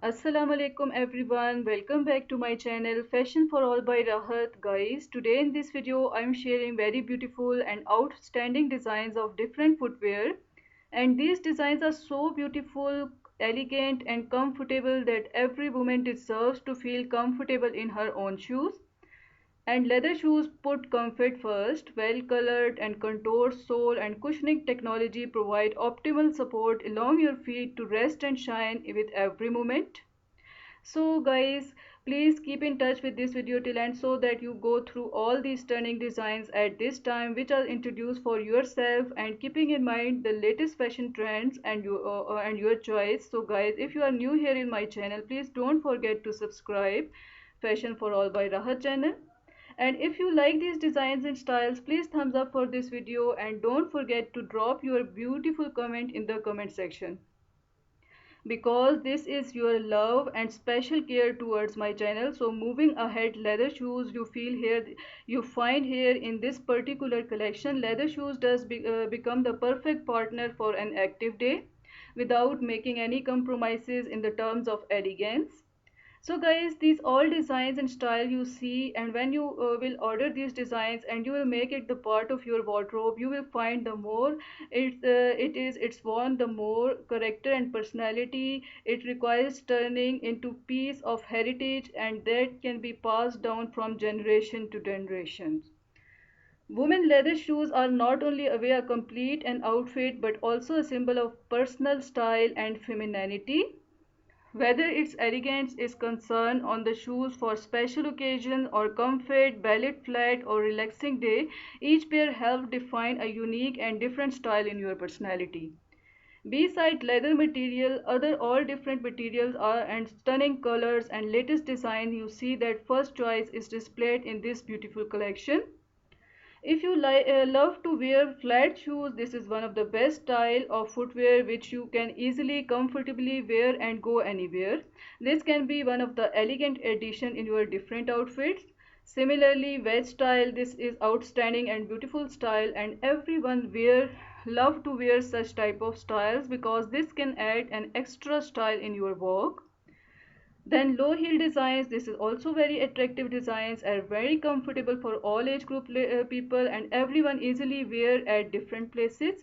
Assalamu alaikum everyone. Welcome back to my channel Fashion for All by Rahat. Guys, today in this video I'm sharing very beautiful and outstanding designs of different footwear, and these designs are so beautiful, elegant and comfortable that every woman deserves to feel comfortable in her own shoes. And leather shoes put comfort first. Well colored and contoured sole and cushioning technology provide optimal support along your feet to rest and shine with every movement. So guys, please keep in touch with this video till end so that you go through all these stunning designs at this time which are introduced for yourself, and keeping in mind the latest fashion trends and your choice. So guys, if you are new here in my channel, please don't forget to subscribe Fashion for All by Rahat channel. And if you like these designs and styles, please thumbs up for this video and don't forget to drop your beautiful comment in the comment section, because this is your love and special care towards my channel. So moving ahead, leather shoes you find here in this particular collection. Leather shoes become the perfect partner for an active day without making any compromises in the terms of elegance. So guys, these all designs and style you see, and when you will order these designs and you will make it the part of your wardrobe, you will find the more it's worn, the more character and personality it requires, turning into piece of heritage and that can be passed down from generation to generation. Women leather shoes are not only a way to complete an outfit but also a symbol of personal style and femininity. Whether its elegance is concerned on the shoes for special occasion or comfort, ballet flat or relaxing day, each pair helps define a unique and different style in your personality. Beside leather material, other all different materials are and stunning colors and latest design, you see that first choice is displayed in this beautiful collection. If you love to wear flat shoes, this is one of the best style of footwear which you can easily, comfortably wear and go anywhere. This can be one of the elegant addition in your different outfits. Similarly, wedge style, this is outstanding and beautiful style, and everyone love to wear such type of styles because this can add an extra style in your walk. Then low heel designs, this is also very attractive designs, are very comfortable for all age group people and everyone easily wear at different places.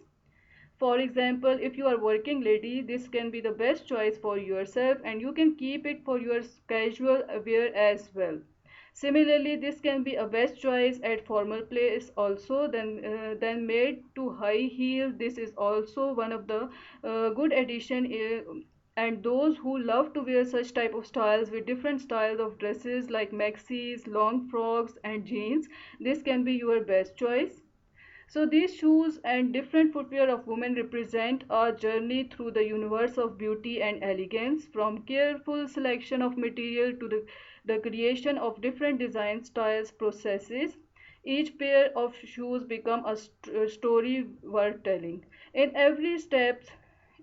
For example, if you are working lady, this can be the best choice for yourself and you can keep it for your casual wear as well. Similarly, this can be a best choice at formal place also. Then made to high heel, this is also one of the good addition, and those who love to wear such type of styles with different styles of dresses like maxis, long frocks and jeans, this can be your best choice. So these shoes and different footwear of women represent a journey through the universe of beauty and elegance, from careful selection of material to the creation of different design styles processes. Each pair of shoes become a story worth telling. In every step,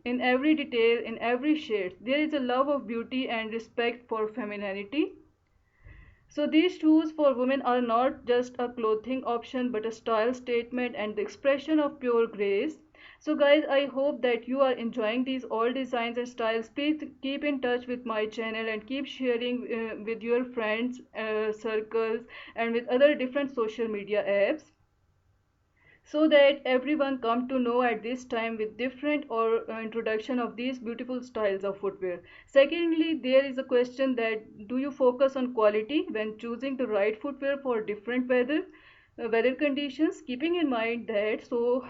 in every detail, in every shade, there is a love of beauty and respect for femininity. So these shoes for women are not just a clothing option but a style statement and the expression of pure grace. So guys, I hope that you are enjoying these all designs and styles. Please keep in touch with my channel and keep sharing with your friends, circles and with other different social media apps, so that everyone come to know at this time with different or introduction of these beautiful styles of footwear. Secondly, there is a question that do you focus on quality when choosing the right footwear for different weather conditions, keeping in mind that so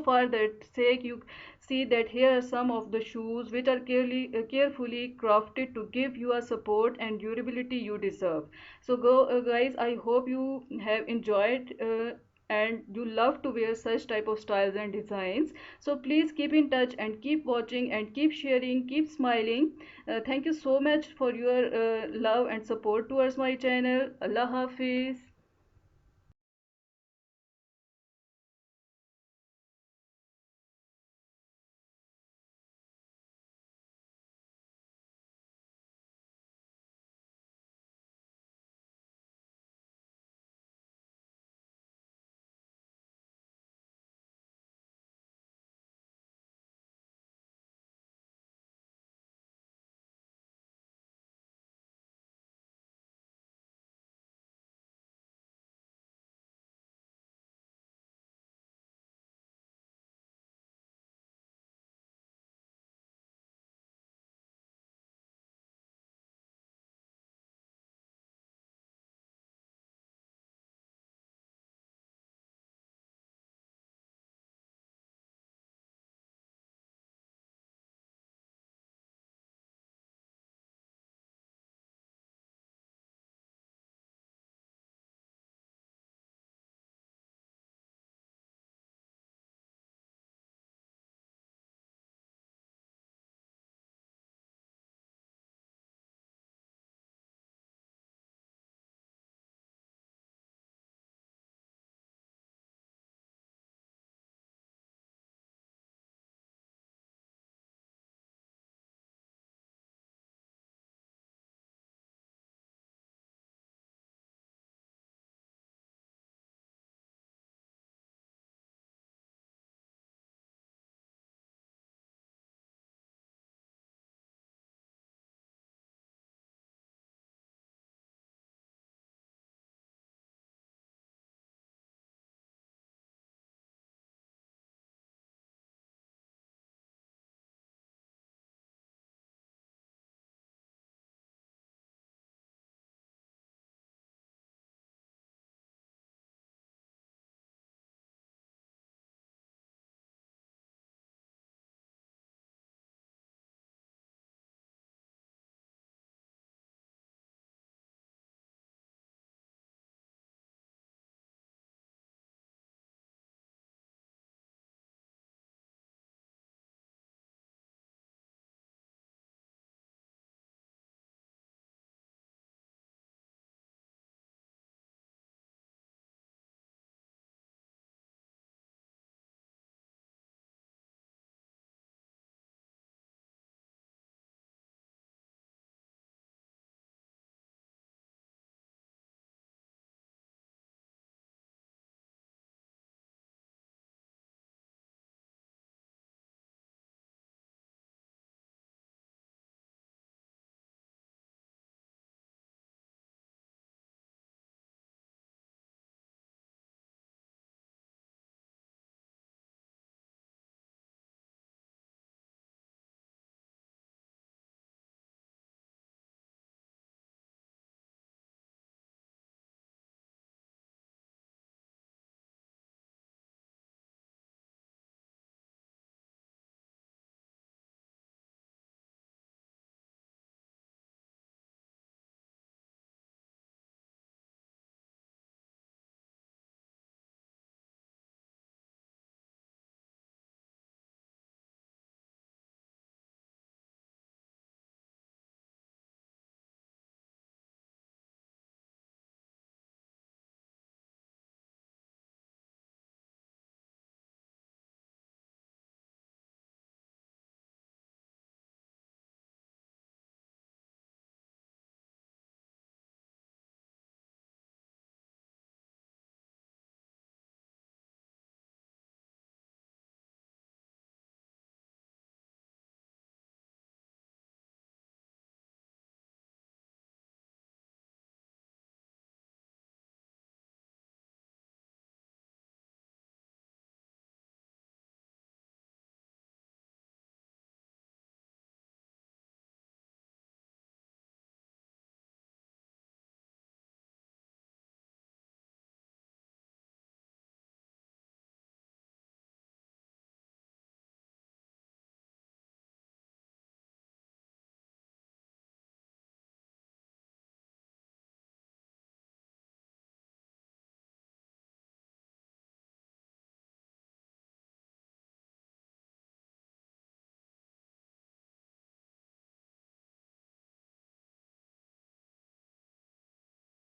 far that sake you see that here are some of the shoes which are carefully crafted to give you a support and durability you deserve. So guys, I hope you have enjoyed and you love to wear such type of styles and designs. So please keep in touch and keep watching and keep sharing, keep smiling. Thank you so much for your love and support towards my channel. Allah Hafiz.